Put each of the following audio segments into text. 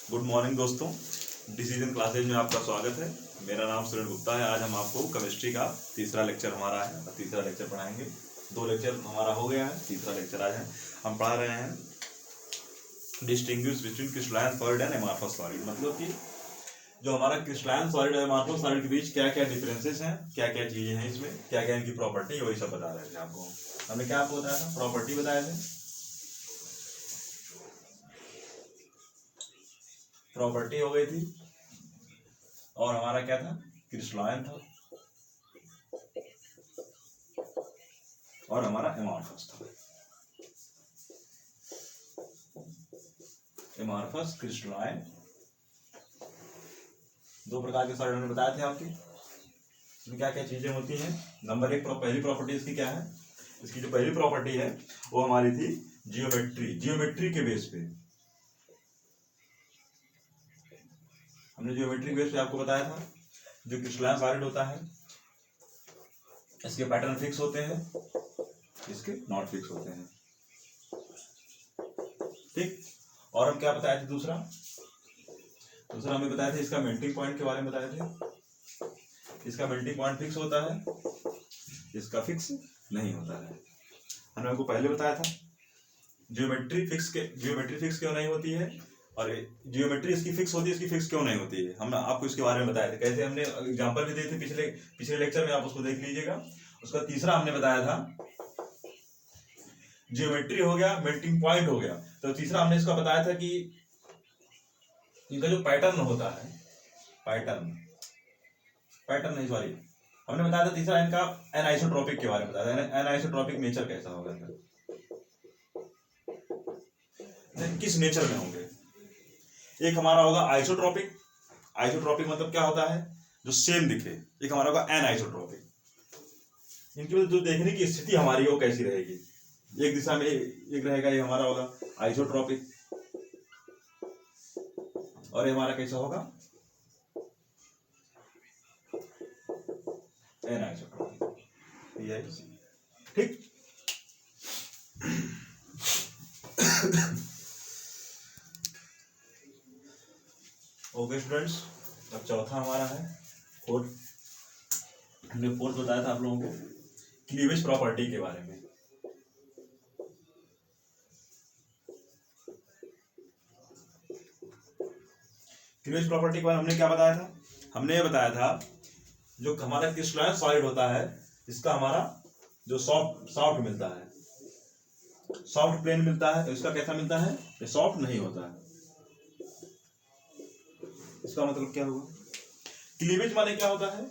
Good morning दोस्तों, decision classes में आपका स्वागत है। मेरा नाम सुरेंद्र गुप्ता है। आज हम आपको केमिस्ट्री का तीसरा लेक्चर हमारा है और तीसरा लेक्चर पढ़ाएंगे। 2 लेक्चर हमारा हो गया है, तीसरा लेक्चर आज है। हम पढ़ा रहे हैं distinguish between crystalline solid and amorphous solid. मतलब कि जो हमारा क्रिस्टलाइन सॉलिड और एमॉर्फस सॉलिड के बीच क्या क्या डिफरेंसेस हैं, क्या क्या चीजें हैं, इसमें क्या क्या इनकी प्रॉपर्टी, वही सब बता रहे थे आपको। हमने क्या आपको बताया था? प्रॉपर्टी बताए थे। प्रॉपर्टी हो गई थी और हमारा क्या था? क्रिस्टलाइन था और हमारा एमॉर्फस था। एमॉर्फस, क्रिस्टलाइन, 2 प्रकार के सॉलिड हमने बताए थे आपके। इसमें क्या क्या चीजें होती हैं? नंबर 1, पहली प्रॉपर्टी इसकी क्या है? इसकी जो पहली प्रॉपर्टी है वो हमारी थी जियोमेट्री के बेस पे। हमने ज्योमेट्री बेस पे आपको बताया था जो क्रिस्टलाइन सॉलिड होता है इसके पैटर्न फिक्स होते हैं, इसके नॉट फिक्स होते हैं। ठीक। और हम क्या बताए थे? दूसरा हमें बताया था इसका मेल्टिंग पॉइंट के बारे में बताए थे। इसका मेल्टिंग पॉइंट फिक्स होता है, इसका फिक्स नहीं होता है। हमने आपको पहले बताया था ज्योमेट्री फिक्स क्यों नहीं होती है और जियोमेट्री इसकी फिक्स होती है, इसकी फिक्स क्यों नहीं होती है। हमने आपको इसके बारे में बताया था। कैसे? हमने एग्जांपल भी दिए थे पिछले लेक्चर में, आप उसको देख लीजिएगा। उसका तीसरा हमने बताया था जियोमेट्री हो गया, मेल्टिंग पॉइंट हो गया। तो तीसरा हमने इसका बताया था कि इनका जो पैटर्न होता है, पैटर्न नहीं, सॉरी, हमने बताया था तीसरा इनका एनआइसोट्रोपिक के बारे में बताया था। एनआइसोट्रोपिक नेचर कैसा होगा, किस नेचर में होंगे। एक हमारा होगा आइसोट्रोपिक मतलब क्या होता है? जो सेम दिखे। एक हमारा होगा एनआइसोट्रोपिक। इनकी जो देखने की स्थिति हमारी वो कैसी रहेगी? एक दिशा में एक रहेगा, ये हमारा होगा आइसोट्रोपिक, और ये हमारा कैसा होगा? एनआइसोट्रोपिक। ठीक। ओके स्टूडेंट्स, अब चौथा हमारा है हमने फोर्थ बताया था आप लोगों को क्लीवेज प्रॉपर्टी के बारे में। क्लीवेज प्रॉपर्टी के बारे में हमने क्या बताया था? हमने ये बताया था जो हमारा क्रिस्टलाइन सॉलिड होता है इसका हमारा जो सॉफ्ट मिलता है, सॉफ्ट प्लेन मिलता है, तो इसका कैसा मिलता है? ये सॉफ्ट नहीं होता है। इसका मतलब क्या होगा? क्लीवेज माने क्या होता है?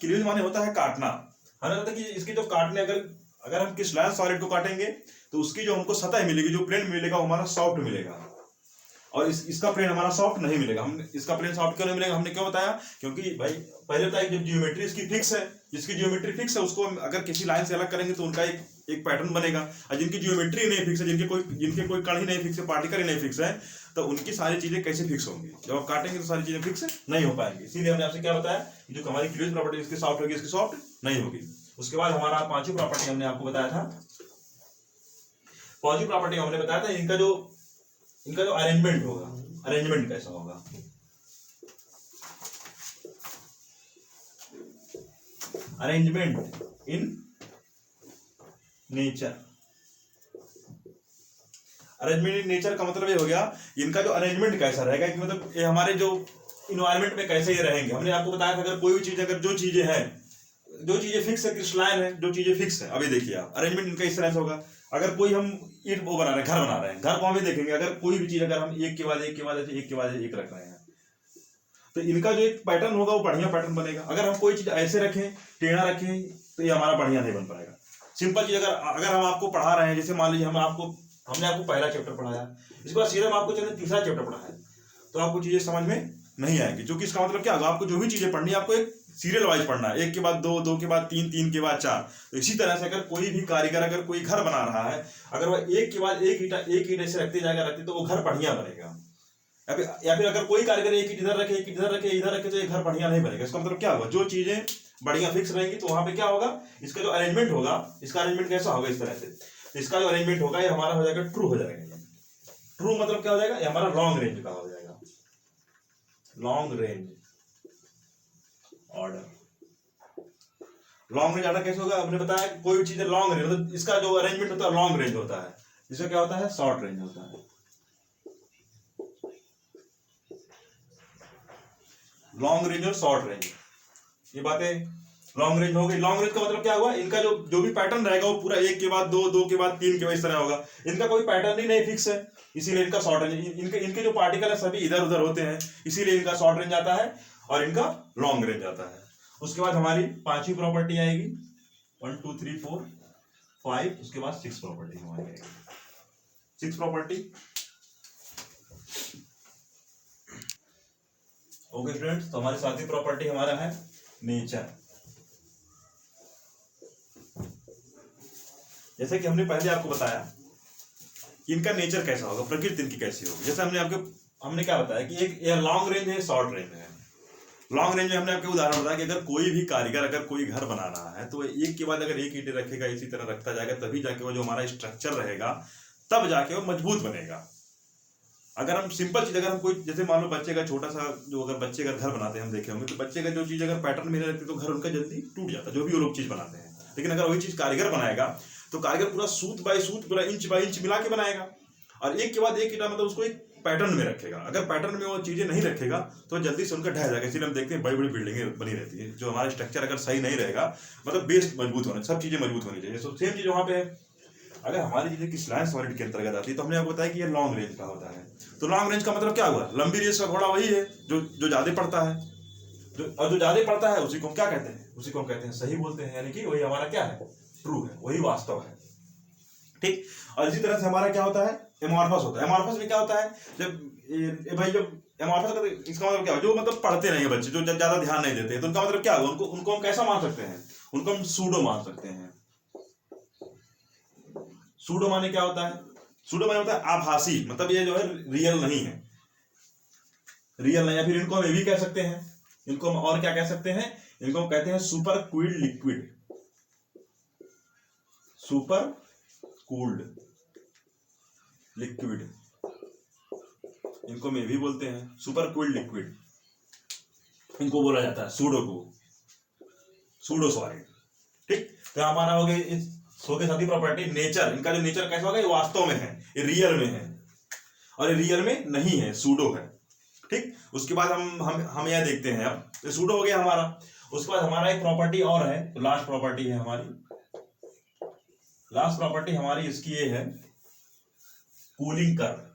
क्लीवेज माने होता है काटना। हमें पता है कि इसके जो काटने, अगर हम क्रिस्टलाइन सॉलिड को काटेंगे तो उसकी जो हमको सतह मिलेगी, जो प्लेन मिलेगा वो हमारा सॉफ्ट मिलेगा, और इसका प्लेन हमारा सॉफ्ट नहीं मिलेगा। हम इसका प्लेन सॉफ्ट क्यों नहीं मिलेगा? हमने क्यों बताया? क्योंकि भाई पहले बताया जब जियोमेट्री इसकी फिक्स है, जिसकी जियोमेट्री फिक्स है उसको अगर किसी लाइन से अलग करेंगे तो उनका एक पैटर्न बनेगा। और जिनकी जियोमेट्री नहीं फिक्स है, जिनके कोई कण ही नहीं फिक्स है, पार्टिकल ही नहीं फिक्स है, तो उनकी सारी चीजें कैसे फिक्स होंगी? जब आप काटेंगे तो सारी चीजें फिक्स नहीं हो पाएंगी। इसीलिए हमने आपसे क्या बताया, जो हमारी क्लीवेज प्रॉपर्टी इसकी सॉफ्ट होगी, इसकी सॉफ्ट नहीं होगी। उसके बाद हमारा 5वीं प्रॉपर्टी हमने आपको बताया था। 5वीं प्रॉपर्टी हमने बताया था इनका जो अरेंजमेंट होगा, अरेंजमेंट कैसा होगा? Arrangement in nature. Arrangement in nature का मतलब ये हो गया इनका जो अरेंजमेंट कैसा रहेगा, कि मतलब ये हमारे जो इन्वायरमेंट में कैसे ये रहेंगे। हमने आपको बताया था अगर कोई भी चीज, अगर जो चीजें फिक्स है, क्रिस्टलाइन है, जो चीजें फिक्स है, अभी देखिए आप अरेंजमेंट इनका इस तरह से होगा। अगर कोई हम ईंट वो बना रहे हैं, घर बना रहे हैं, घर को हम देखेंगे, अगर कोई भी चीज अगर हम एक के बाद एक रख रहे हैं तो इनका जो एक पैटर्न होगा वो बढ़िया पैटर्न बनेगा। अगर हम कोई चीज ऐसे रखें, टेढ़ा रखें, तो ये हमारा बढ़िया नहीं बन पाएगा। सिंपल चीज, अगर हम आपको पढ़ा रहे हैं, जैसे मान लीजिए हमने आपको पहला चैप्टर पढ़ाया, इसके बाद सीधे हम आपको चलिए तीसरा चैप्टर पढ़ाया, तो आपको चीजें समझ में नहीं आएगी। क्योंकि इसका मतलब क्या होगा, आपको जो भी चीजें पढ़नी है आपको एक सीरियल वाइज पढ़ना है, 1 के बाद 2, 2 के बाद 3, 3 के बाद 4। तो इसी तरह से अगर कोई भी कारीगर अगर कोई घर बना रहा है, अगर वह 1 के बाद 1 ईंट ऐसे रखते जाएगा तो वो घर बढ़िया बनेगा। या फिर अगर कोई कारीगर एक ईंट इधर रखे, एक ईंट इधर रखे, तो ये घर बढ़िया नहीं बनेगा। इसका मतलब क्या होगा, जो चीजें बढ़िया फिक्स रहेंगी तो वहां पे क्या होगा, इसका जो अरेंजमेंट होगा, इसका अरेंजमेंट कैसा होगा? इस तरह से इसका जो अरेंजमेंट होगा ये हमारा हो जाएगा ट्रू हो जाएगा। ट्रू मतलब क्या हो जाएगा? ये हमारा लॉन्ग रेंज का हो जाएगा। Long range order. Long range order कैसे होगा? हमने बताया कोई भी चीज लॉन्ग रेंज मतलब इसका जो अरेंजमेंट होता है लॉन्ग रेंज होता है, इसका क्या होता है शॉर्ट रेंज होता है। लॉन्ग रेंज और शॉर्ट रेंज, ये बातें लॉन्ग रेंज हो गई। लॉन्ग रेंज का मतलब क्या हुआ, इनका जो भी पैटर्न रहेगा वो पूरा एक के बाद दो, दो के बाद तीन के बाद इस तरह होगा। इनका कोई पैटर्न ही नहीं फिक्स है, इसीलिए इनका शॉर्ट रेंज। इनके जो पार्टिकल है सभी इधर उधर होते हैं, इसीलिए इनका शॉर्ट रेंज आता है और इनका लॉन्ग रेंज आता है। उसके बाद हमारी पांचवी प्रॉपर्टी आएगी 1 2 3 4 5, उसके बाद 6 प्रॉपर्टी हमारी आएगी। 6 प्रॉपर्टी ओके फ्रेंड्स। तो हमारी सातवीं प्रॉपर्टी हमारा है नेचर। जैसे कि हमने पहले आपको बताया कि इनका नेचर कैसा होगा, प्रकृति इनकी कैसी होगी। जैसे हमने क्या बताया कि एक लॉन्ग रेंज है, शॉर्ट रेंज है। लॉन्ग रेंज में हमने आपको उदाहरण बताया कि अगर कोई भी कारीगर अगर कोई घर बना रहा है तो एक के बाद अगर एक ईंटें रखेगा, इसी तरह रखता जाएगा, तभी जाके वो जो हमारा स्ट्रक्चर रहेगा तब जाके वो मजबूत बनेगा। अगर हम सिंपल चीज, अगर हम कोई जैसे मान लो बच्चे का छोटा सा जो अगर बच्चे का घर बनाते हैं हम देखे होंगे, तो बच्चे का जो चीज अगर पैटर्न में नहीं रहती तो घर उनका जल्दी टूट जाता है, जो भी वो लोग चीज बनाते हैं। लेकिन अगर वही चीज कारीगर बनाएगा तो कारीगर पूरा सूत बाय सूत, पूरा इंच बाय इंच मिला के बनाएगा और एक के बाद एक ईंटा मतलब उसको एक पैटर्न में रखेगा। अगर पैटर्न में वो चीजें नहीं रखेगा तो जल्दी से उनका ढह जाएगा। इसलिए हम देखते हैं बड़ी बड़ी बिल्डिंगें बनी रहती है, जो हमारा स्ट्रक्चर अगर सही नहीं रहेगा, मतलब बेस मजबूत होना, सब चीजें मजबूत होनी चाहिए। सेम चीज वहां पे है। अगर हमारी चीजें किस लाइन सॉलिड के अंतर्गत आती है तो हमने आपको बताया कि ये लॉन्ग रेंज का होता है। तो लॉन्ग रेंज का मतलब क्या हुआ, लंबी रेस का घोड़ा वही है जो ज्यादा पड़ता है, जो ज्यादा पड़ता है उसी को हम क्या कहते हैं, उसी को हम कहते हैं सही बोलते हैं, यानी कि वही हमारा क्या है, ट्रू है, वही वास्तव है। ठीक। और इसी तरह से हमारा क्या होता है, एमॉर्फस होता है। एमॉर्फस में क्या होता है, जब भाई जब एमॉर्फस का इसका मतलब क्या है, जो मतलब पढ़ते नहीं है बच्चे, जो ज्यादा ध्यान नहीं देते, तो उनका मतलब क्या होगा, उनको हम कैसा मान सकते हैं, उनको हम सूडो मान सकते हैं। सूडो माने क्या होता है, सूडो माने होता है आभासी, मतलब ये जो है रियल नहीं है, रियल नहीं है। फिर इनको हम ये भी कह सकते हैं, इनको हम और क्या कह सकते हैं, इनको हम कहते हैं super cooled liquid, super cooled liquid, इनको में भी बोलते हैं सुपर कूल्ड लिक्विड। इनको बोला जाता है सूडो को, सूडो सॉलिड। ठीक। तो हमारा हो गया इस सो के साथ ही प्रॉपर्टी नेचर। इनका जो नेचर कैसा होगा, ये वास्तव में है, ये रियल में है, और ये रियल में नहीं है, सूडो है। ठीक। उसके बाद हम यह देखते हैं, अब ये सूडो हो गया हमारा। उसके बाद हमारा एक प्रॉपर्टी और है, तो लास्ट प्रॉपर्टी है हमारी, लास्ट प्रॉपर्टी हमारी इसकी ये है कूलिंग कर्व।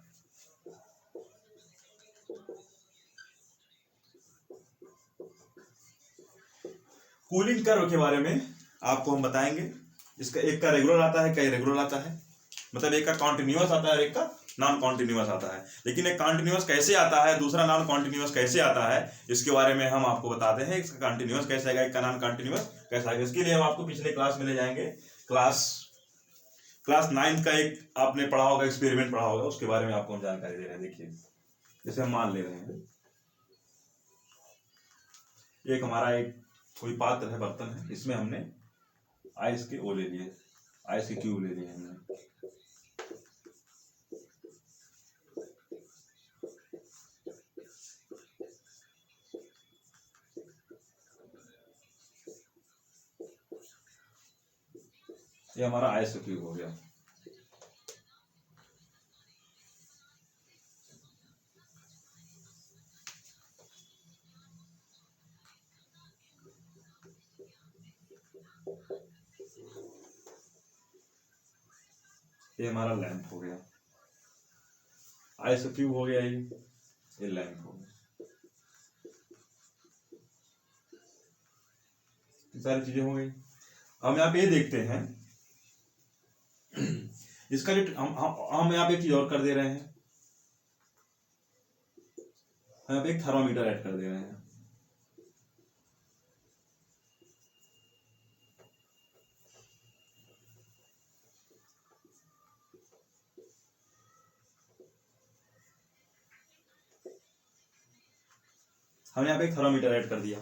कूलिंग कर्व के बारे में आपको हम बताएंगे। इसका एक का रेगुलर आता है, का इरेगुलर आता है, मतलब एक का कॉन्टिन्यूअस आता है, एक का नॉन कॉन्टिन्यूअस आता है। लेकिन एक कॉन्टिन्यूअस कैसे आता है, दूसरा नॉन कॉन्टिन्यूअस कैसे आता है, इसके बारे में हम आपको बताते हैं। इसका कॉन्टिन्यूअस कैसे आएगा, एक का नॉन कॉन्टिन्यूअस कैसे आएगा, इसके लिए हम आपको पिछले क्लास में ले जाएंगे। क्लास 9 का एक आपने पढ़ा होगा, एक्सपेरिमेंट पढ़ा होगा, उसके बारे में आपको हम जानकारी दे रहे हैं। देखिए, जैसे हम मान ले रहे हैं एक हमारा एक कोई पात्र है, बर्तन है, इसमें हमने आइस के ओ ले लिए, आइस के क्यूब ले लिए हमने। ये हमारा आइस का क्यूब हो गया। ये हमारा लैंप हो गया, आइस का क्यूब हो गया, ये लैंप हो गया। सारी चीजें हो गई। हम यहाँ पे ये देखते हैं, इसका जो हम यहाँ पे एक चीज और कर दे रहे हैं, हम यहाँ पे एक थर्मामीटर ऐड कर दे रहे हैं। हमने यहाँ पे एक थर्मामीटर ऐड कर दिया।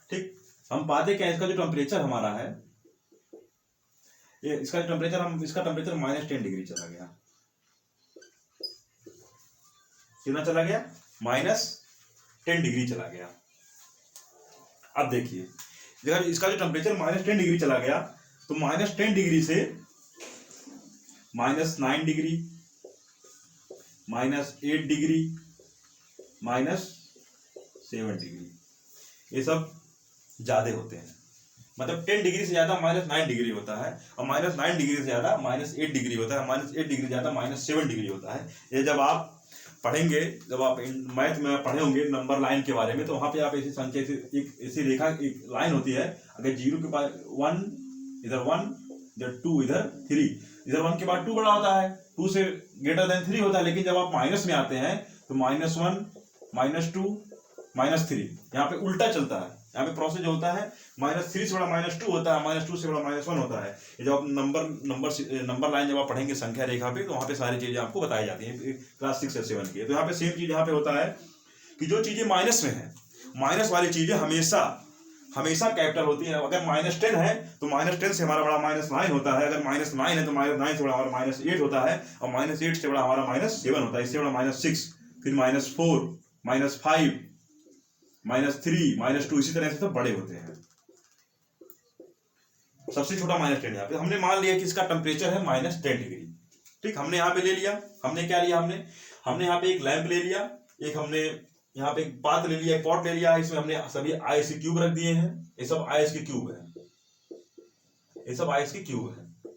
ठीक। हम पाते क्या, इसका जो टेम्परेचर हमारा है, ये इसका टेम्परेचर, इसका टेम्परेचर -10 डिग्री चला गया। कितना चला गया, 10 डिग्री चला गया। अब देखिए अगर इसका जो टेम्परेचर -10 डिग्री चला गया तो -10 डिग्री से -9 डिग्री, -8 डिग्री, -7 डिग्री, ये सब ज्यादा होते हैं। मतलब 10 डिग्री से ज्यादा -9 डिग्री होता है, और -9 डिग्री से ज्यादा -8 डिग्री होता है, -8 डिग्री ज्यादा -7 डिग्री होता है। ये जब आप पढ़ेंगे, जब आप मैथ में पढ़े होंगे नंबर लाइन के बारे में, तो वहां पे आप ऐसी संख्या, एक ऐसी रेखा, एक लाइन होती है, अगर 0 के बाद 1 इधर 1, इधर 2, इधर 3, इधर 1 के बाद 2 बड़ा होता है, 2 से ग्रेटर देन 3 होता है। लेकिन जब आप माइनस में आते हैं तो -1, -2, -3, यहाँ पे उल्टा चलता है। यहाँ पे प्रोसेस जो होता है -3 से बड़ा -2 होता है, -2 से बड़ा -1 होता है। ये जब आप नंबर लाइन जब आप पढ़ेंगे संख्या रेखा पे, तो वहाँ पे सारी चीजें आपको बताई जाती हैं क्लास 6 या 7 की। तो यहाँ पे सेम चीज यहाँ पे होता है कि जो चीजें माइनस में है, माइनस वाली चीजें हमेशा कैपिटल होती है। अगर -10 है तो -10 से हमारा बड़ा -9 होता है, अगर -9 है तो -9 से बड़ा हमारा -8 होता है, और -8 से बड़ा हमारा -7 होता है, इससे बड़ा -6, फिर -4, -5, -3, -2, इसी तरह से तो बड़े होते हैं। सबसे छोटा -10 यहाँ पे हमने मान लिया कि इसका टेम्परेचर है -10 डिग्री। ठीक, हमने यहाँ पे ले लिया, हमने क्या लिया, हमने यहाँ पे एक लैंप ले लिया, एक हमने यहाँ पे एक पात्र ले लिया, एक पॉट ले लिया, इसमें हमने सभी आइस के क्यूब रख दिए हैं। ये सब आइस के क्यूब है, ये सब आइस के क्यूब है,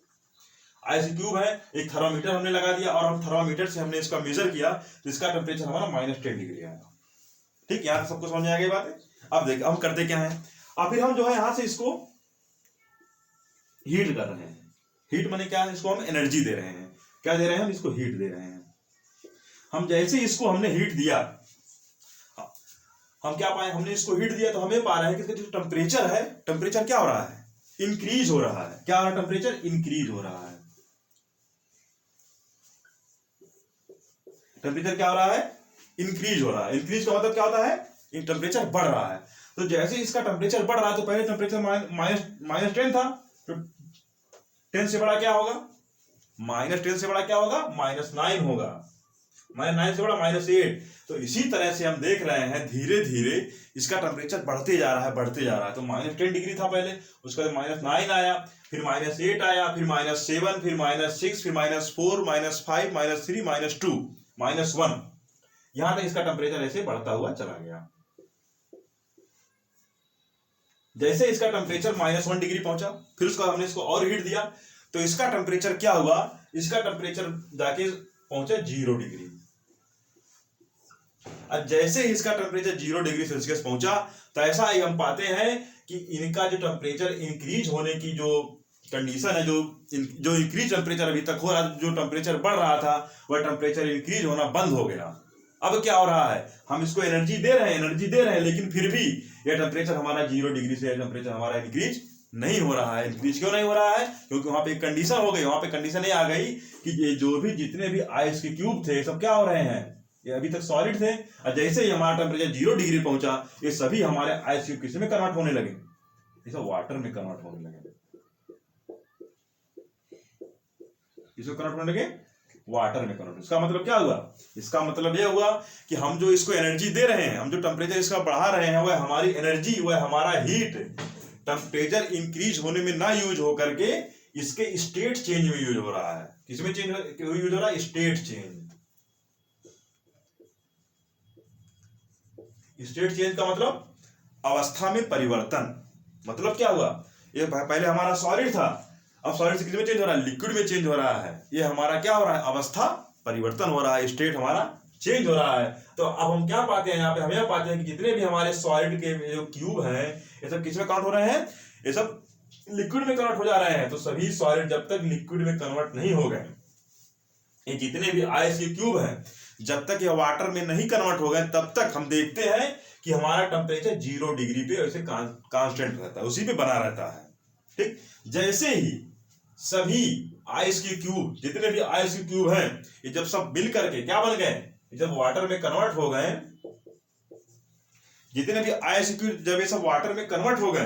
आइस के क्यूब है। एक थर्मामीटर हमने लगा दिया, और हम थर्मामीटर से हमने इसका मेजर किया, तो इसका टेम्परेचर हमारा -10 डिग्री आया। ठीक, यहाँ सबको समझ में आ गई बात है। अब देखिए हम करते क्या है, अब फिर हम जो है यहाँ से इसको हीट कर रहे हैं। हीट माने क्या है, इसको हम एनर्जी दे रहे हैं। क्या दे रहे हैं हम, इसको हीट दे रहे हैं। हम जैसे इसको हमने हीट दिया, हम क्या पाए, हमने इसको हीट दिया तो हमें पा रहे हैं कि इसका जो टेम्परेचर है, टेम्परेचर क्या हो रहा है, इंक्रीज हो रहा है। क्या हो रहा है, टेम्परेचर इंक्रीज हो रहा है। टेम्परेचर क्या हो रहा है, इंक्रीज हो रहा है। इंक्रीज का मतलब क्या होता है, टेम्परेचर बढ़ रहा है। तो जैसे इसका टेम्परेचर बढ़ रहा है, तो पहले टेम्परेचर -10 था, तो 10 से बड़ा क्या होगा, -10 से बड़ा क्या होगा, -9 होगा, -9 से बड़ा -8। तो इसी तरह से हम देख रहे हैं धीरे धीरे इसका टेम्परेचर बढ़ते जा रहा है, बढ़ते जा रहा है। तो -10 डिग्री था पहले, उसके बाद -9 आया, फिर -8 आया, फिर -7, फिर -6, फिर -4, -5, -3, -2, -1, यहां तक इसका टेम्परेचर ऐसे बढ़ता हुआ चला गया। जैसे इसका टेम्परेचर -1 डिग्री पहुंचा, फिर उसका हमने इसको और हीट दिया, तो इसका टेम्परेचर क्या हुआ, इसका टेम्परेचर जाके पहुंचा 0 डिग्री। अब जैसे ही इसका टेम्परेचर 0 डिग्री सेल्सियस पहुंचा, तो ऐसा ही हम पाते हैं कि इनका जो टेम्परेचर इंक्रीज होने की जो कंडीशन है, जो इंक्रीज टेम्परेचर अभी तक हो रहा, जो टेम्परेचर बढ़ रहा था, वह टेम्परेचर इंक्रीज होना बंद हो गया। अब क्या हो रहा है, हम इसको एनर्जी दे रहे हैं, लेकिन फिर भी यह टेम्परेचर हमारा 0 डिग्री से टेम्परेचर हमारा इंक्रीज नहीं हो रहा है। इंक्रीज क्यों नहीं हो रहा है, क्योंकि वहां पे एक कंडीशन हो गई, वहां पे कंडीशन ये आ गई कि ये जो भी जितने भी आइस के क्यूब थे, सब क्या हो रहे हैं, ये अभी तक सॉलिड थे, और जैसे ही हमारा टेम्परेचर 0 डिग्री पहुंचा, ये सभी हमारे आइस क्यूब किस में कन्वर्ट होने लगे, ये सब वाटर में कन्वर्ट होने लगे। इसको कन्वर्ट होने लगे वाटर में कन्वर्ट। इसका मतलब क्या हुआ, इसका मतलब यह हुआ कि हम जो इसको एनर्जी दे रहे हैं, हम जो टेम्परेचर इसका बढ़ा रहे हैं, वह हमारी एनर्जी, वह हमारा हीट टेम्परेचर इंक्रीज होने में ना यूज हो करके इसके स्टेट चेंज में यूज हो रहा है। किसमें चेंज यूज हो रहा है, स्टेट चेंज। स्टेट चेंज का मतलब अवस्था में परिवर्तन। मतलब क्या हुआ, ये पहले हमारा सॉलिड था, अब सॉलिड से किसमें चेंज हो रहा है, लिक्विड में चेंज हो रहा है। ये हमारा क्या हो रहा है, अवस्था परिवर्तन हो रहा है, स्टेट हमारा चेंज हो रहा है। तो अब हम क्या पाते हैं, यहाँ पे हम यह पाते हैं कि जितने भी हमारे सॉलिड के जो क्यूब हैं, ये सब किसमें कन्वर्ट हो रहे हैं, ये सब लिक्विड में कन्वर्ट हो जा रहे हैं। तो सभी सॉलिड जब तक लिक्विड में कन्वर्ट नहीं हो गए, ये जितने भी आइस के क्यूब हैं, जब तक ये वाटर में नहीं कन्वर्ट हो गए, तब तक हम देखते हैं कि हमारा टेम्परेचर 0 डिग्री पे ऐसे कांस्टेंट रहता है, उसी पे बना रहता है। ठीक, जैसे ही सभी आइस के क्यूब, जितने भी आइस के क्यूब हैं, ये जब सब मिल करके क्या बन गए, जब वाटर में कन्वर्ट हो गए, जितने भी आइस के क्यूब जब ये सब वाटर में कन्वर्ट हो गए,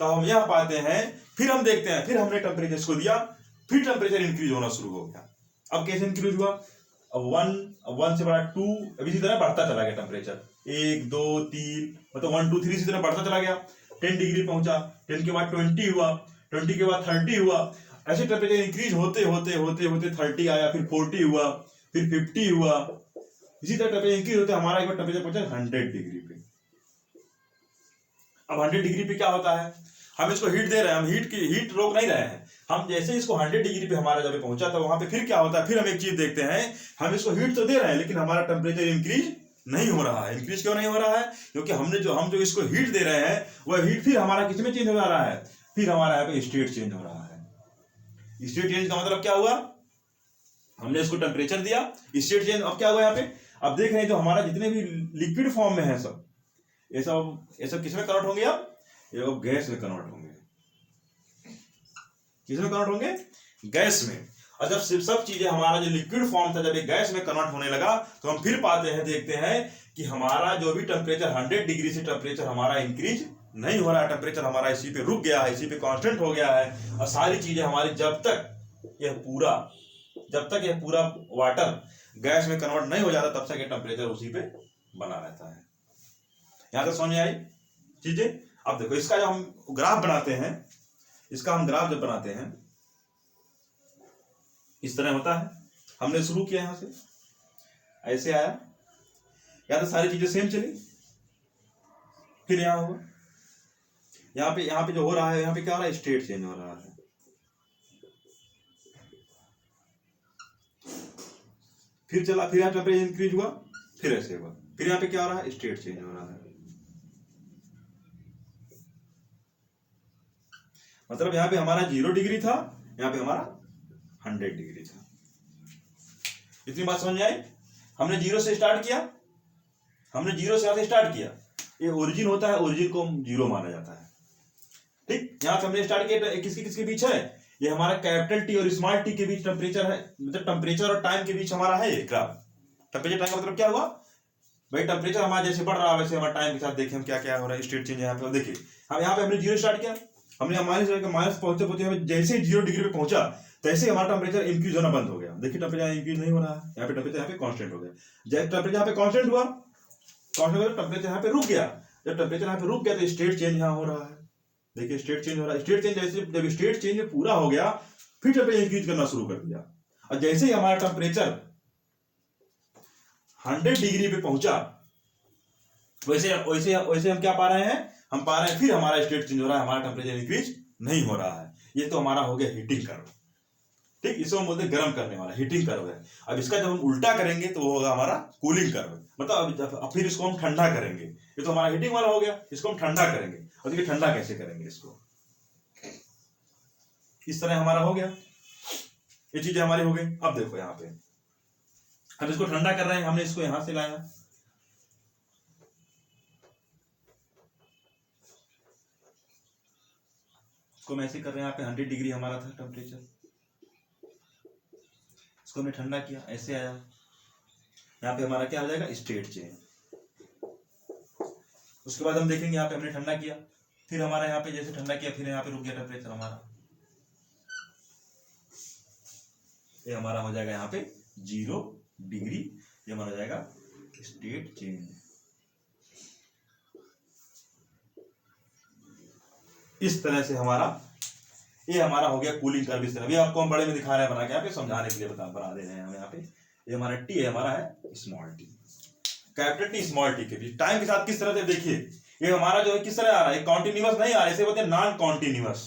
तो हम यह पाते हैं, फिर हम देखते हैं, फिर हमने टेम्परेचर को दिया, फिर टेम्परेचर इंक्रीज होना शुरू हो गया। अब कैसे इंक्रीज हुआ, 1 से बढ़ा 2, अभी इसी तरह बढ़ता चला गया टेम्परेचर, 1 2 3 मतलब 1 2 3 इसी तरह बढ़ता चला गया, 10 डिग्री पहुंचा, 10 के बाद 20 हुआ, 20 के बाद 30 हुआ, ऐसे टेम्परेचर इंक्रीज होते होते होते होते 30 आया, फिर 40 हुआ, फिर 50 हुआ, इसी तरह टेम्परेचर इंक्रीज होते हमारा एक बार टेम्परेचर पहुंचा 100 डिग्री पे। अब 100 डिग्री पे क्या होता है, हम इसको हीट दे रहे हैं, हम हीट रोक नहीं रहे हैं, हम जैसे इसको 100 डिग्री पे हमारा जब पहुंचा था वहां पे फिर क्या होता है, फिर हम एक चीज देखते हैं, हम इसको हीट तो दे रहे हैं लेकिन हमारा टेम्परेचर इंक्रीज नहीं हो रहा है। इंक्रीज क्यों नहीं हो रहा है, क्योंकि हम जो इसको हीट दे रहे हैं वह हीट फिर हमारा किस में चेंज हो जा रहा है, फिर हमारा यहाँ पे स्टेट चेंज हो रहा है। स्टेट चेंज का मतलब क्या हुआ, हमने इसको टेम्परेचर दिया, स्टेट चेंज, अब क्या हुआ यहाँ पे, अब देख रहे हैं जो हमारा जितने भी लिक्विड फॉर्म में है सब, ये सब किस में कन्वर्ट होंगे, अब ये गैस में कन्वर्ट होंगे, किस में कन्वर्ट होंगे, गैस में। और जब सब चीजें हमारा जो लिक्विड फॉर्म था जब ये गैस में कन्वर्ट होने लगा तो हम फिर पाते हैं, देखते हैं कि हमारा जो भी टेम्परेचर 100 डिग्री से टेम्परेचर हमारा इंक्रीज नहीं हो रहा है, टेम्परेचर हमारा इसी पे रुक गया है, इसी पे कांस्टेंट हो गया है। और सारी चीजें हमारी जब तक यह पूरा वाटर गैस में कन्वर्ट नहीं हो जाता तब तक ये टेम्परेचर उसी पे बना रहता है। यहां तक समझ में आई चीजें। अब देखो इसका जो हम ग्राफ बनाते हैं, इसका हम ग्राफ जब बनाते हैं इस तरह होता है, हमने शुरू किया यहां से, ऐसे आया, या तो सारी चीजें सेम चली, फिर यहां होगा, यहां पे जो हो रहा है, यहां पे क्या हो रहा है, स्टेट चेंज हो रहा है, फिर चला, फिर यहां टेम्परेचर इंक्रीज हुआ, फिर ऐसे हुआ, फिर यहां पे क्या हो रहा है, स्टेट चेंज हो रहा है। मतलब यहां पे हमारा 0 डिग्री था, यहां पे हमारा 100 डिग्री था। इतनी बात समझ में आई। हमने 0 से स्टार्ट किया, ये ओरिजिन होता है, ओरिजिन को 0 माना जाता है, ठीक। यहां से हमने स्टार्ट किया, किसके बीच है, ये हमारा कैपिटल टी और स्मॉल टी के बीच टेम्परेचर है, मतलब टेम्परेचर और टाइम के बीच हमारा है ये ग्राफ। टेम्परेचर टाइम का मतलब क्या हुआ भाई, टेम्परेचर हमारा जैसे बढ़ रहा है वैसे हमारा टाइम के साथ देखें हम क्या क्या हो रहा है, स्टेट चेंज यहाँ पे देखिए। हम यहाँ पे हमने 0 स्टार्ट किया, हमने माइनस पहुंचते हमें जैसे 0 डिग्री पे पहुंचा तैसे हमारा टेम्परेचर इंक्रीज होना बंद हो गया। देखिए टेम्परेचर इंक्रीज नहीं हो रहा है, यहाँ पे टेम्परेचर यहाँ पे कांस्टेंट हो गया। जब टेम्परेचर यहाँ पे कांस्टेंट हुआ, टेम्परेचर यहाँ पे रुक गया, जब टेम्परेचर यहाँ पे रुक गया तो स्टेट चेंज यहाँ हो रहा है। देखिए स्टेट चेंज हो रहा है, स्टेट चेंज जैसे जब स्टेट चेंज पूरा हो गया फिर टेम्परेचर इंक्रीज करना शुरू कर दिया। और जैसे ही हमारा टेम्परेचर 100 डिग्री पे पहुंचा वैसे हम क्या पा रहे हैं, हम पा रहे हैं फिर हमारा स्टेट चेंज हो रहा है, हमारा टेम्परेचर इंक्रीज नहीं हो रहा है। ये तो हमारा हो गया हीटिंग कर्व, ठीक। इसको हम बोलते हैं गर्म करने वाला, हीटिंग कर्व है। अब इसका जब हम उल्टा करेंगे तो वो होगा हमारा कूलिंग कर्व, मतलब अब फिर इसको हम ठंडा करेंगे। ये तो हमारा हीटिंग वाला हो गया, इसको हम ठंडा करेंगे। और देखिए ठंडा कैसे करेंगे इसको, इस तरह हमारा हो गया, ये चीजें हमारी हो गई। अब देखो यहाँ पे हम इसको ठंडा कर रहे हैं, हमने इसको यहां से लाया, इसको हम ऐसे कर रहे हैं, यहाँ पे 100 डिग्री हमारा था टेम्परेचर, इसको हमने ठंडा किया, ऐसे आया, यहाँ पे हमारा क्या हो जाएगा, स्टेट चेंज। उसके बाद हम देखेंगे यहाँ पे हमने ठंडा किया, फिर हमारा यहाँ पे जैसे ठंडा किया फिर यहाँ पे रुक गया टेम्परेचर हमारा, ये हमारा हो जाएगा यहाँ पे 0 डिग्री, ये हमारा हो जाएगा स्टेट चेंज। इस तरह से ये हमारा हो गया कूलिंग कर्व। इस तरह अभी आपको हम बड़े में दिखा रहे हैं बना के, यहाँ पे समझाने के लिए बना दे रहे हैं हम यहाँ पे। ये हमारा टी है, हमारा है small T, capital T small T के बीच टाइम के साथ किस तरह से देखिए, ये हमारा जो है किस तरह आ रहा है, कॉन्टिन्यूअस नहीं आ रहा है, इसे बोलते हैं नॉन कॉन्टिन्यूअस।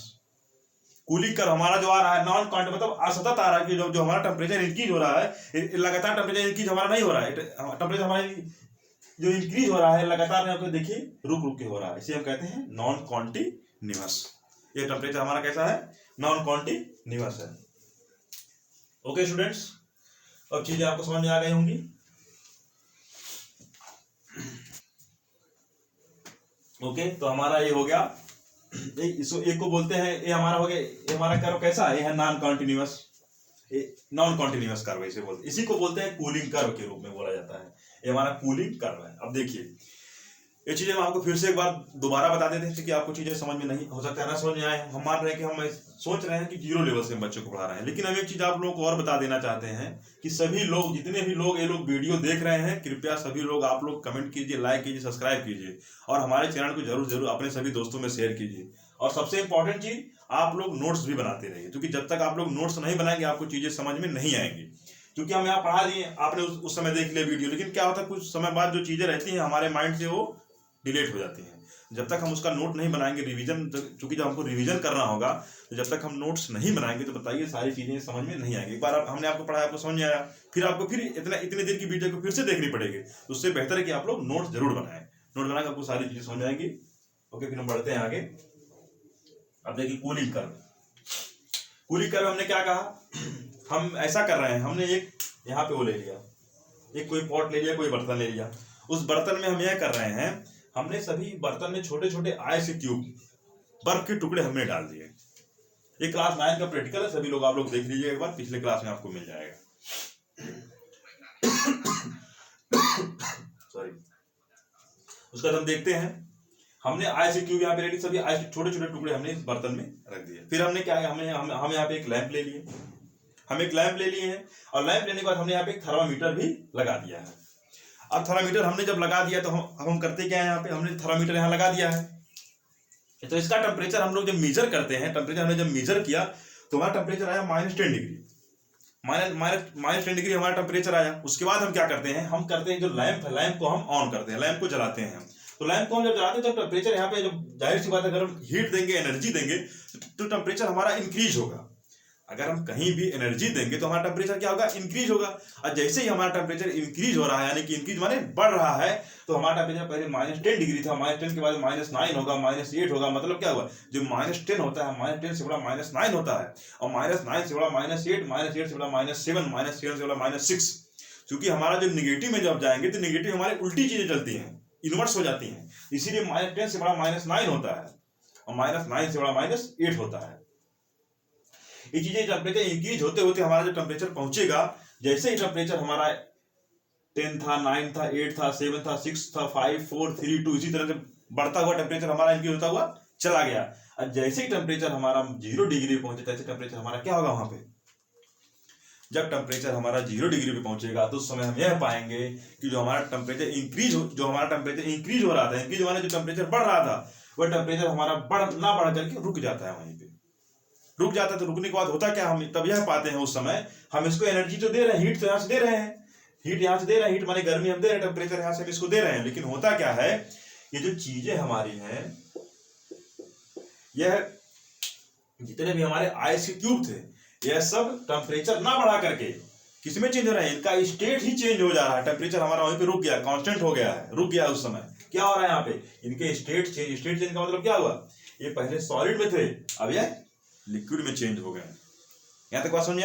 कूलिंग कर्व हमारा जो आ रहा है नॉन कॉन्टिन्यूअस, मतलब असतत आ रहा है कि जो हमारा टेम्परेचर इंक्रीज हो रहा है, लगातार टेम्परेचर इंक्रीज हमारा नहीं हो रहा है, टेम्परेचर हमारा जो इंक्रीज हो रहा है लगातार यहाँ पे देखिए रुक रुक के हो रहा है, इसे हम कहते हैं नॉन कॉन्टिन्यूअस। ये टेम्परेचर हमारा कैसा है, नॉन कॉन्टिन्यूअस है। ओके स्टूडेंट्स, अब चीजें आपको समझ में आ गई होंगी। ओके, तो हमारा ये हो गया, इसको एक को बोलते हैं, ये हमारा हो गया, ये हमारा कर्व कैसा है, ये है non continuous, non continuous curve इसे बोलते, इसी को बोलते हैं कूलिंग कर्व के रूप में बोला जाता है। ये हमारा कूलिंग कर्व है। अब देखिए ये चीजें हम आपको फिर से एक बार दोबारा बता देते हैं कि आपको चीजें समझ में नहीं हो सकता है, ना समझ में आए। हम मान रहे हैं कि हम सोच रहे हैं कि 0 लेवल से हम बच्चों को पढ़ा रहे हैं, लेकिन हम एक चीज आप लोगों को और बता देना चाहते हैं कि सभी लोग, जितने भी लोग ये लोग वीडियो देख रहे हैं, कृपया सभी लोग आप लोग कमेंट कीजिए, लाइक कीजिए, सब्सक्राइब कीजिए और हमारे चैनल को जरूर जरूर अपने सभी दोस्तों में शेयर कीजिए। और सबसे इंपॉर्टेंट चीज, आप लोग नोट्स भी बनाते रहिए, क्योंकि जब तक आप लोग नोट्स नहीं बनाएंगे आपको चीजें समझ में नहीं आएंगी। क्योंकि हम यहाँ पढ़ा दिए, आपने उस समय देख लिया वीडियो, लेकिन क्या होता है कुछ समय बाद जो चीजें रहती हैं हमारे माइंड से वो डिलीट हो जाती हैं। जब तक हम उसका नोट नहीं बनाएंगे, रिवीजन, क्योंकि जब हमको रिवीजन करना होगा, तो जब तक हम नोट्स नहीं बनाएंगे तो बताइए सारी चीजें समझ में नहीं आएंगी। एक बार हमने आपको पढ़ाया, आपको समझ में आया, फिर आपको फिर इतने देर की वीडियो को फिर से देखनी पड़ेगी। तो उससे बेहतर है कि आप लोग नोट्स जरूर बनाएं। नोट बनाकर आपको सारी चीजें समझ आएंगी। ओके, फिर हम बढ़ते हैं आगे। अब देखिए कूलिंग कर्व। कूलिंग कर्व हमने क्या कहा, हम ऐसा कर रहे हैं, हमने एक यहाँ पे वो ले लिया, एक कोई पॉट ले लिया, कोई बर्तन ले लिया। उस बर्तन में हम यह कर रहे हैं, हमने सभी बर्तन में छोटे छोटे आइस क्यूब, बर्फ के टुकड़े हमने डाल दिए। ये क्लास 9 का प्रैक्टिकल है, सभी लोग आप लोग देख लीजिए एक बार, पिछले क्लास में आपको मिल जाएगा। सॉरी। उसके बाद हम देखते हैं, हमने आइस क्यूब यहाँ पे रेडी, सभी आइस छोटे छोटे टुकड़े हमने इस बर्तन में रख दिए। फिर हमने क्या है, हम यहाँ पे एक लैंप ले लिए, हम एक लैंप ले लिए हैं, और लैंप लेने के बाद हमने यहाँ पे एक थर्मामीटर भी लगा दिया है। अब थर्मामीटर हमने जब लगा दिया तो हम करते क्या है, यहाँ पे हमने थर्मामीटर यहाँ लगा दिया है, तो इसका टेम्परेचर हम लोग जब मेजर करते हैं, टेम्परेचर हमने जब मेजर किया तो हमारा टेम्परेचर आया -10 डिग्री, -10 डिग्री हमारा टेम्परेचर आया। उसके बाद हम क्या करते हैं, हम करते हैं जो लैंप है, लैंप को हम ऑन करते हैं, लैंप को जलाते हैं। तो लैंप को हम जब जलाते हैं तो टेम्परेचर यहाँ पे, जब जाहिर सी बात है अगर हम हीट देंगे, एनर्जी देंगे, तो टेम्परेचर हमारा इंक्रीज होगा। अगर हम कहीं भी एनर्जी देंगे तो हमारा टेम्परेचर क्या होगा, इंक्रीज होगा। और जैसे ही हमारा टेम्परेचर इंक्रीज हो रहा है, यानी कि इंक्रीज माने बढ़ रहा है, तो हमारा टेम्परेचर पहले -10 डिग्री था, -10 के बाद -9 होगा, -8 होगा। मतलब क्या हुआ, जो -10 होता है, -10 से बड़ा -9 होता है, और -9 से बड़ा -8, -8 से बड़ा -7, -7 से बड़ा -6। क्योंकि हमारा जो निगेटिव में जब जाएंगे तो निगेटिव हमारे उल्टी चीजें चलती हैं, इनवर्स हो जाती हैं, इसीलिए -10 से बड़ा -9 होता है, और -9 से बड़ा -8 होता है। ये चीजें टेम्परेचर इंक्रीज होते होते हमारा जो टेम्परेचर पहुंचेगा, जैसे ही टेम्परेचर हमारा 10 था, 9 था, 8 था, 7 था, 6 था, 5 4 3 2, इसी तरह से बढ़ता हुआ टेम्परेचर हमारा इंक्रीज होता हुआ चला गया। और जैसे ही टेम्परेचर हमारा 0 डिग्री पे पहुंचे, तैसे टेम्परेचर हमारा क्या होगा वहां पे, जब टेम्परेचर हमारा 0 डिग्री पे पहुंचेगा तो उस समय हम यह पाएंगे कि जो हमारा टेम्परेचर इंक्रीज हो रहा था, इंक्रीज माने जो टेम्परेचर बढ़ रहा था, वह टेम्परेचर हमारा बढ़ करके रुक जाता है, वहीं पे रुक जाता है। तो रुकने के बाद होता क्या, हम तब यह पाते हैं, उस समय हम इसको एनर्जी तो दे रहे हैं, हीट तो यहाँ से दे रहे हैं, हीट माने गर्मी हम दे रहे हैं, टेम्परेचर यहाँ से हम इसको दे रहे हैं, लेकिन होता क्या है, ये जो चीजें हमारी हैं, यह जितने भी हमारे आइस के क्यूब थे, यह सब टेम्परेचर ना बढ़ा करके किसमें चेंज हो रहा है, इनका स्टेट ही चेंज हो जा रहा है। टेम्परेचर हमारा वहीं पे रुक गया, कांस्टेंट हो गया है, रुक गया। उस समय क्या हो रहा है यहाँ पे, इनके स्टेट चेंज का मतलब क्या हुआ, ये पहले सॉलिड में थे, अब यह लिक्विड में चेंज हो गए। यहाँ तक बात समझ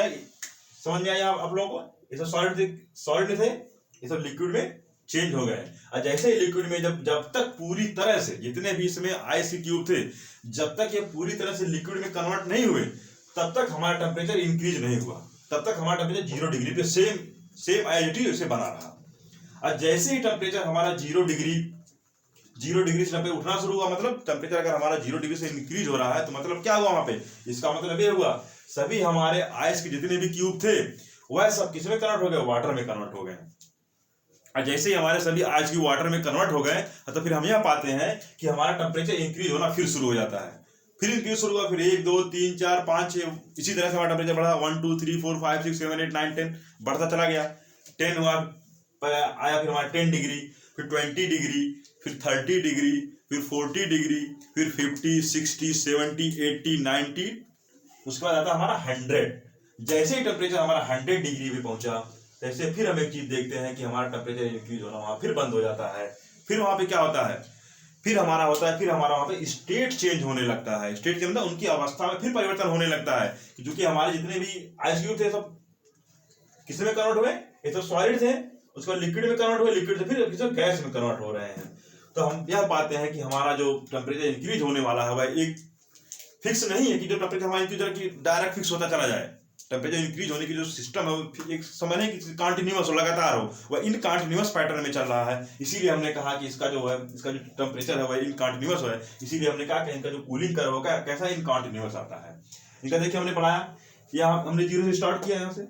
में आई आप लोगों को, ये सब सॉलिड में थे, ये सब लिक्विड में चेंज हो गए। और जैसे ही लिक्विड में जब तक पूरी तरह से, जितने भी इसमें आइस के क्यूब थे, जब तक ये पूरी तरह से लिक्विड में कन्वर्ट नहीं हुए, तब तक हमारा टेम्परेचर इंक्रीज नहीं हुआ, तब तक हमारा टेम्परेचर 0 डिग्री पे सेम एज इट इज उसे बना रहा। और जैसे ही टेम्परेचर हमारा 0 डिग्री से टेम्परेचर उठना शुरू हुआ, मतलब टेम्परेचर अगर हमारा 0 डिग्री से इंक्रीज हो रहा है, तो मतलब क्या हुआ वहां पे, इसका मतलब ये हुआ सभी हमारे आइस के जितने भी क्यूब थे वह सब किसमें कन्वर्ट हो गए, वाटर में कन्वर्ट हो गए। और जैसे ही हमारे सभी आइस की वाटर में कन्वर्ट हो गए, तो फिर हम यह पाते हैं कि हमारा टेम्परेचर इंक्रीज होना फिर शुरू हो जाता है। फिर इंक्रीज शुरू हुआ, फिर 1 2 3 4 5 6, इसी तरह से हमारा टेम्परेचर बढ़ा, 1 2 3 4 5 6 7 8 9 10 बढ़ता चला गया। 10 हुआ, आया फिर हमारा 10 डिग्री, फिर 20 डिग्री, फिर 30 डिग्री, फिर 40 डिग्री, फिर 50 60 70 80 90, उसके बाद आता हमारा 100। जैसे ही टेम्परेचर हमारा 100 डिग्री पे पहुंचा, तैसे फिर हम एक चीज देखते हैं कि हमारा टेम्परेचर इंक्रीज होना वहां फिर बंद हो जाता है। फिर वहां पे क्या होता है, फिर हमारा वहां पे स्टेट चेंज होने लगता है। स्टेट के मतलब उनकी अवस्था में फिर परिवर्तन होने लगता है, क्योंकि हमारे जितने भी आइस क्यूब थे सब किसमें कन्वर्ट हुए, ये तो सॉलिड थे, उसके बाद लिक्विड में कन्वर्ट हुए, लिक्विड से फिर गैस में कन्वर्ट हो रहे हैं। तो हम यह पाते हैं कि हमारा जो टेम्परेचर इंक्रीज होने वाला है वह एक फिक्स नहीं है कि जो टेम्परेचर हमारा इंक्रीज डायरेक्ट फिक्स होता चला जाए, टेम्परेचर इंक्रीज होने की जो सिस्टम है वो एक समय नहीं कि कंटिन्यूअस हो, लगातार हो, वह इन कंटिन्यूअस पैटर्न में चल रहा है। इसीलिए हमने कहा कि इसका जो है, इसका जो टेम्परेचर है वह इन कंटिन्यूअस है। इसीलिए हमने कहा कि इनका जो कूलिंग कर्व होगा कैसा इन कंटिन्यूअस आता है। इनका देखिए हमने पढ़ाया, यहाँ हमने जीरो से स्टार्ट किया, यहाँ से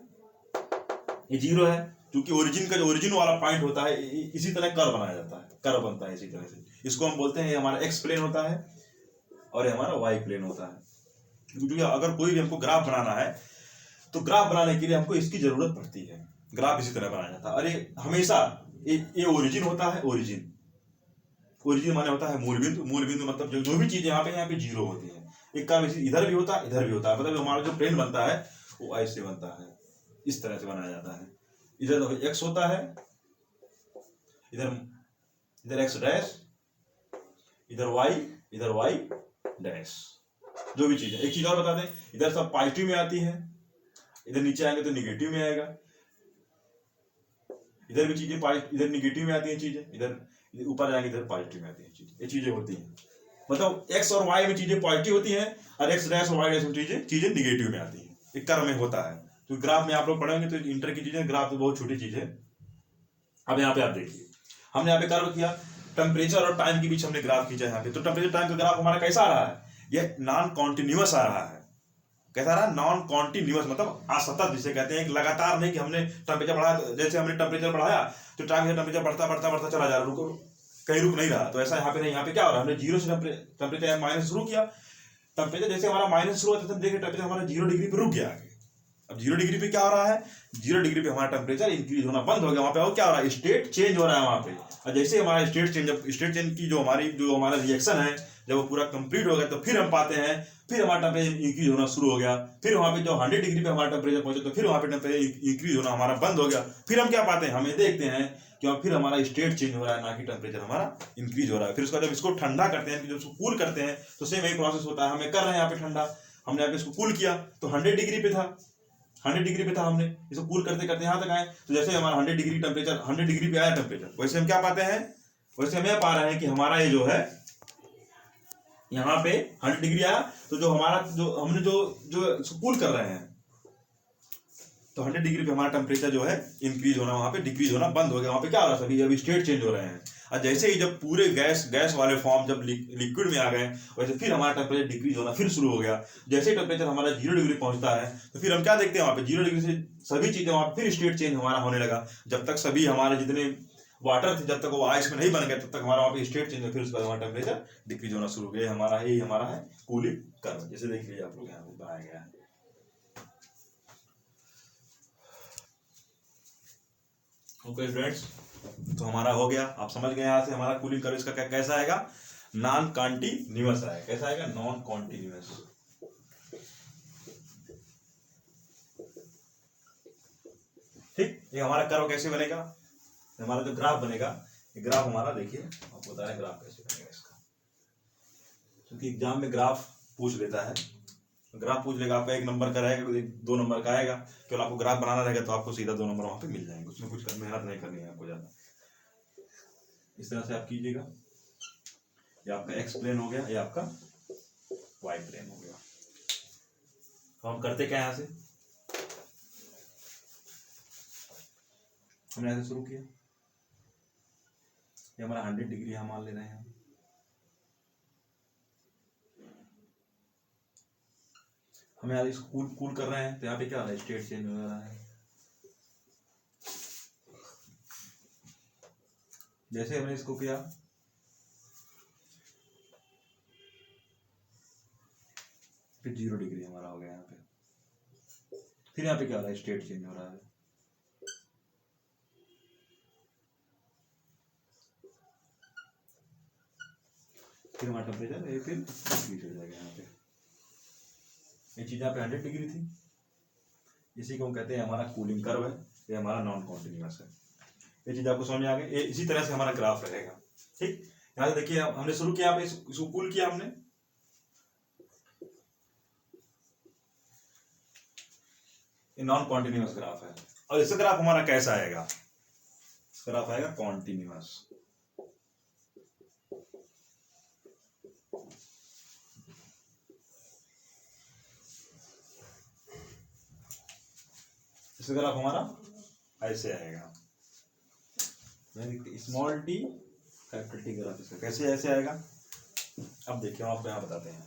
ये जीरो है, क्योंकि ओरिजिन का जो ओरिजिन वाला पॉइंट होता है इसी तरह कर्व बनाया जाता है, कर्व बनता है इसी तरह से। इसको हम बोलते हैं ये हमारा एक्स प्लेन होता है और ये हमारा वाई प्लेन होता है। क्योंकि अगर कोई भी हमको ग्राफ बनाना है तो ग्राफ बनाने के लिए हमको इसकी जरूरत पड़ती है। ग्राफ इसी तरह बनाया जाता है। और ये हमेशा ये ओरिजिन होता है, ओरिजिन ओरिजिन माने होता है मूल बिंदु। मूल बिंदु मतलब जो भी चीज यहाँ पे जीरो होती है। एक काम इधर भी होता है, इधर भी होता है, मतलब हमारा जो प्लेन बनता है वो ऐसे बनता है, इस तरह से बनाया जाता है। इधर एक्स होता है, इधर एक्स डैश, इधर वाई डैश, जो भी चीज है। एक चीज और बता दें, इधर सब पॉजिटिव में आती है, इधर नीचे आएंगे तो निगेटिव में आएगा। इधर भी चीजें इधर निगेटिव में आती हैं चीजें, इधर ऊपर जाएंगे इधर पॉजिटिव में आती हैं चीजें। ये चीजें होती हैं, मतलब एक्स और वाई में चीजें पॉजिटिव होती हैं और एक्स डैश और वाई डैश में चीजें निगेटिव में आती हैं। एक कर्व में होता है। तो ग्राफ में आप लोग पढ़ेंगे तो इंटर की चीजें, ग्राफ तो बहुत छोटी चीज है। अब यहाँ पे आप देखिए, हमने यहाँ पे कर्व किया, टेम्परेचर और टाइम के बीच हमने ग्राफ खींचा यहाँ पे। तो टेम्परेचर टाइम का ग्राफ हमारा कैसा आ रहा है, ये नॉन कॉन्टिन्यूअस आ रहा है। कैसा रहा, नॉन कॉन्टिन्यूअस, मतलब असतत जिसे कहते हैं, लगातार नहीं कि हमने टेम्परेचर बढ़ाया, जैसे हमने टेम्परेचर बढ़ाया तो टाइम से टेम्परेचर बढ़ता बढ़ता बढ़ता चला जा रहा, कहीं रुक नहीं रहा। तो ऐसा यहाँ पे नहीं, यहाँ पे क्या हो रहा है, हमने जीरो से टेम्परेचर माइनस शुरू किया, टेम्परेचर जैसे हमारा माइनस शुरू होता है, देखिए टेम्परेचर हमारा 0 डिग्री पे रुक गया आगे। अब 0 डिग्री पे क्या हो रहा है, 0 डिग्री पे हमारा टेम्परेचर इंक्रीज होना बंद हो गया। वहां पे क्या हो रहा है, स्टेट चेंज हो रहा है वहां पे। और जैसे हमारा स्टेट चेंज की जो हमारा रिएक्शन है, जब वो पूरा कंप्लीट हो गया तो फिर हम पाते हैं, फिर हमारा टेम्परेचर इंक्रीज होना शुरू हो गया। फिर वहां पे जो 100 डिग्री पे हमारा टेम्परेचर पहुंचे तो फिर वहां पे टेम्परेचर इंक्रीज होना हमारा बंद हो गया। फिर हम क्या पाते हैं, हमें देखते हैं कि फिर हमारा स्टेट चेंज हो रहा है, ना कि टेम्परेचर हमारा इंक्रीज हो रहा है। फिर उसका जब इसको ठंडा करते हैं, जब इसको कूल करते हैं तो सेम यही प्रोसेस होता है। हमें कर रहे हैं यहाँ पे ठंडा, हमने यहाँ पे इसको कूल किया तो 100 डिग्री पे था, 100 डिग्री पे था, हमने इसको कूल करते करते यहाँ तक आए। तो जैसे हमारा 100 डिग्री टेम्परेचर 100 डिग्री पे आया टेम्परेचर, वैसे हम क्या पाते हैं, वैसे हम यह पा रहे हैं कि हमारा ये जो है यहाँ पे 100 डिग्री आया। तो जो हमारा जो हमने जो कूल कर रहे हैं तो 100 डिग्री पे हमारा टेम्परेचर जो है इंक्रीज होना वहां पे डिक्रीज होना बंद हो गया। वहां पे क्या हो रहा है, अभी स्टेट चेंज हो रहे हैं। और जैसे ही जब पूरे गैस वाले फॉर्म जब लिक्विड में आ गए, वैसे फिर हमारा टेम्परेचर डिक्रीज होना फिर शुरू हो गया। जैसे ही टेम्परेचर हमारा 0 डिग्री पहुंचता है तो फिर हम क्या देखते हैं, वहां पे 0 डिग्री से सभी चीजें वहां पे फिर स्टेट चेंज हमारा होने लगा। जब तक सभी हमारे जितने वाटर थे, जब तक वो आइस में नहीं बन गए, तब तक हमारा वहां पे स्टेट चेंज, फिर उसके बाद हमारा टेम्परेचर डिक्रीज होना शुरू हो गया। यही हमारा है कूलिंग कर्व, जैसे देख लीजिए आप लोग यहाँ पे बनाया गया है। ओके फ्रेंड्स, तो हमारा हो गया, आप समझ गए यहाँ से हमारा कूलिंग कर्व इसका कैसा आएगा, नॉन कॉन्टिन्यूअस आएगा। कैसा आएगा, नॉन कॉन्टिन्यूअस। ठीक, ये हमारा कर्व कैसे बनेगा, हमारा जो ग्राफ बनेगा, ये ग्राफ हमारा देखिए, आपको बता रहे हैं ग्राफ कैसे बनेगा इसका। क्योंकि एग्जाम में ग्राफ पूछ लेता है, ग्राफ पूछ लेगा आपका 1 नंबर का रहेगा, 2 नंबर का आएगा, केवल आपको ग्राफ बनाना रहेगा तो आपको सीधा 2 नंबर वहां पे मिल जाएंगे। उसमें कुछ मेहनत नहीं करनी है आपको ज्यादा। इस तरह से आप कीजिएगा। ये आपका एक्स प्लेन हो गया, ये आपका वाई प्लेन हो गया। तो हम करते क्या, यहां से हमने ऐसे शुरू किया, ये हमारा 100 डिग्री हम मान ले रहे हैं। हम यहाँ इसको कूल कर रहे हैं तो यहाँ पे क्या हो रहा है, स्टेट चेंज हो रहा है। जैसे हमने इसको किया फिर 0 डिग्री हमारा हो गया यहाँ पे। फिर यहाँ पे क्या हो रहा है, स्टेट चेंज हो रहा है। फिर हमारा टेम्परेचर फिर डिक्रीज हो जाएगा यहाँ पे। ये चीज यहाँ पे 100 डिग्री थी, इसी को हम कहते हैं हमारा कूलिंग कर्व है। ये हमारा नॉन कॉन्टिन्यूअस है। ये चीज आपको समझ में आ गई। इसी तरह से हमारा ग्राफ रहेगा। ठीक, यहाँ से देखिए हमने शुरू किया, यहाँ पे इसको कूल किया हमने, ये नॉन कॉन्टिन्यूअस ग्राफ है। और इसका ग्राफ हमारा कैसा आएगा, ग्राफ आएगा कॉन्टिन्यूअस। इसका ग्राफ हमारा ऐसे आएगा, small T capital T graph इसका कैसे ऐसे आएगा। अब देखिए हम आपको यहाँ बताते हैं।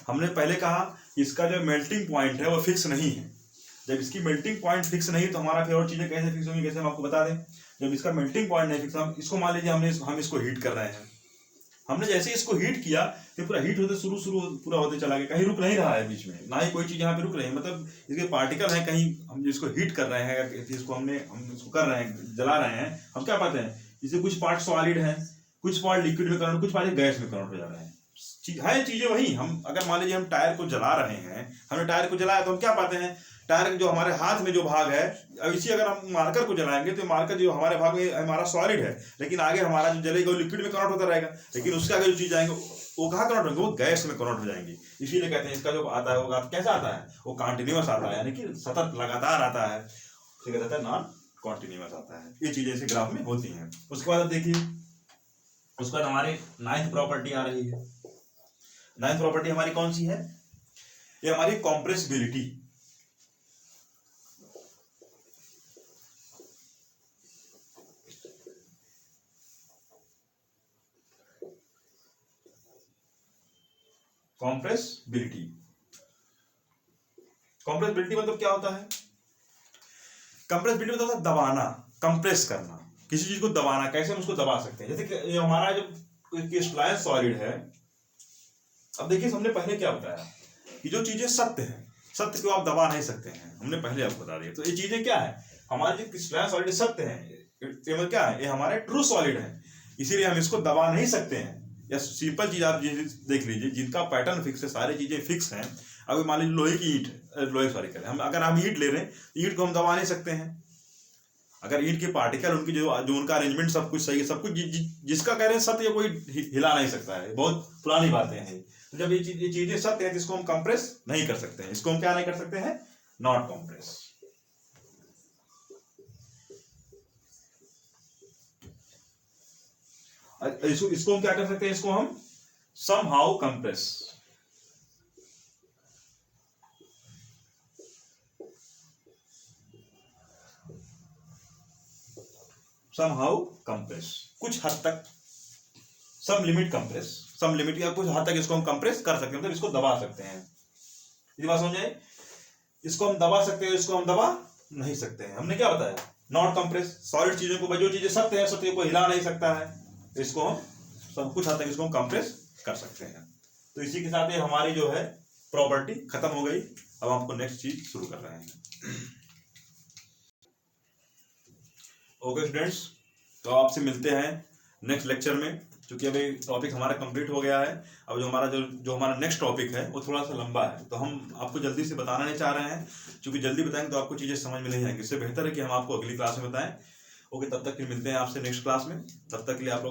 हमने पहले कहा इसका जो मेल्टिंग पॉइंट है वो फिक्स नहीं है। जब इसकी मेल्टिंग पॉइंट फिक्स नहीं तो हमारा फिर और चीजें कैसे फिक्स होंगी, कैसे हम आपको बता दें। जब इसका मेल्टिंग पॉइंट नहीं फिक्स, हम इसको मान लीजिए हम इसको हीट कर रहे हैं। हमने जैसे इसको हीट किया तो पूरा हीट होते शुरू पूरा होते चला गया, कहीं रुक नहीं रहा है बीच में, ना ही कोई चीज यहाँ पे रुक रही है। मतलब इसके पार्टिकल हैं कहीं, हम जिसको हीट कर रहे हैं, इसको हम इसको कर रहे हैं, जला रहे हैं, हम क्या पाते हैं इससे कुछ पार्ट सॉलिड है, कुछ पार्ट लिक्विड में कन्वर्ट, कुछ पार्ट गैस में कन्वर्ट हो जा रहे हैं। चीजें वही। हम अगर मान लीजिए हम टायर को जला रहे हैं, हमने टायर को जलाया तो हम क्या पाते हैं, टायर जो हमारे हाथ में जो भाग है, अब इसी अगर हम मार्कर को जलाएंगे तो मार्कर जो हमारे भाग में हमारा सॉलिड है, लेकिन आगे हमारा जो जलेगा वो लिक्विड में कन्वर्ट होता रहेगा, लेकिन उसके आगे जो चीज आएंगे वो कहाँ कन्वर्ट होंगे, वो गैस में कन्वर्ट हो जाएंगी। इसीलिए कहते हैं इसका जो आता है वो कैसा आता है, वो कॉन्टिन्यूअस आता है, यानी कि सतत लगातार आता है, ठीक है, नॉन कॉन्टिन्यूअस आता है। ये चीजें इस ग्राफ में होती हैं। उसके बाद देखिए उसके बाद हमारी 9th प्रॉपर्टी आ रही है। 9th प्रॉपर्टी हमारी कौन सी है, ये हमारी कॉम्प्रेसिबिलिटी। कॉम्प्रेसिबिलिटी, कॉम्प्रेसिबिलिटी मतलब क्या होता है, कंप्रेसिबिलिटी मतलब दबाना, कंप्रेस करना, किसी चीज को दबाना। कैसे हम उसको दबा सकते हैं, जैसे कि ये हमारा जो क्रिस्टलाइन सॉलिड है। अब देखिए हमने पहले क्या बताया कि जो चीजें सत्य है, सत्य को आप दबा नहीं सकते हैं, हमने पहले आपको बता दिया। तो ये चीजें क्या है, हमारे जो क्रिस्टलाइन सॉलिड सत्य है, ये क्या है, ये हमारे ट्रू सॉलिड है, इसीलिए हम इसको दबा नहीं सकते हैं। या सिंपल चीज आप देख लीजिए, जिनका पैटर्न फिक्स है, सारी चीजें फिक्स हैं। अभी मान लीजिए लोहे की ईंट, लोहे सॉरी करें हम, अगर हम ईंट ले रहे हैं, ईंट को हम दबा नहीं सकते हैं। अगर ईंट के पार्टिकल उनकी जो उनका अरेंजमेंट सब कुछ सही है, सब कुछ जिसका कह रहे हैं सत्य, कोई हिला नहीं सकता है, बहुत पुरानी बातें हैं। तो जब ये चीजें सत्य है, जिसको हम कंप्रेस नहीं कर सकते हैं, इसको हम क्या नहीं कर सकते हैं, नॉट कंप्रेस। इसको हम क्या कर सकते हैं, इसको हम समहाउ कंप्रेस। समहाउ कंप्रेस, कुछ हद तक, सम लिमिट कंप्रेस, सम लिमिट या कुछ हद तक इसको हम कंप्रेस कर सकते हैं, मतलब इसको दबा सकते हैं। ये बात समझ आए, इसको हम दबा सकते हैं, इसको हम दबा नहीं सकते हैं। हमने क्या बताया, नॉट कंप्रेस, सॉलिड चीजों को, जो चीजें सत्य है, सत्य को हिला नहीं सकता है, इसको हम सब कुछ हद तक इसको हम कंप्रेस कर सकते हैं। तो इसी के साथ ये हमारी जो है प्रॉपर्टी खत्म हो गई। अब आपको नेक्स्ट चीज शुरू कर रहे हैं। ओके स्टूडेंट्स, तो आपसे मिलते हैं नेक्स्ट लेक्चर में, क्योंकि अभी टॉपिक हमारा कंप्लीट हो गया है। अब जो हमारा नेक्स्ट टॉपिक है वो थोड़ा सा लंबा है, तो हम आपको जल्दी से बताना नहीं चाह रहे हैं, क्योंकि जल्दी बताएंगे तो आपको चीज़ें समझ में नहीं आएंगी। इससे बेहतर है कि हम आपको अगली क्लास में बताएं। ओके, तब तक फिर मिलते हैं आपसे नेक्स्ट क्लास में। तब तक के लिए आप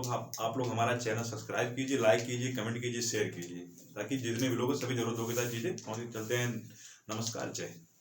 लोग हमारा चैनल सब्सक्राइब कीजिए, लाइक कीजिए, कमेंट कीजिए, शेयर कीजिए, ताकि जितने भी लोग सभी जरूरत होगी चीज़ें चलते हैं। नमस्कार, जय हिंद।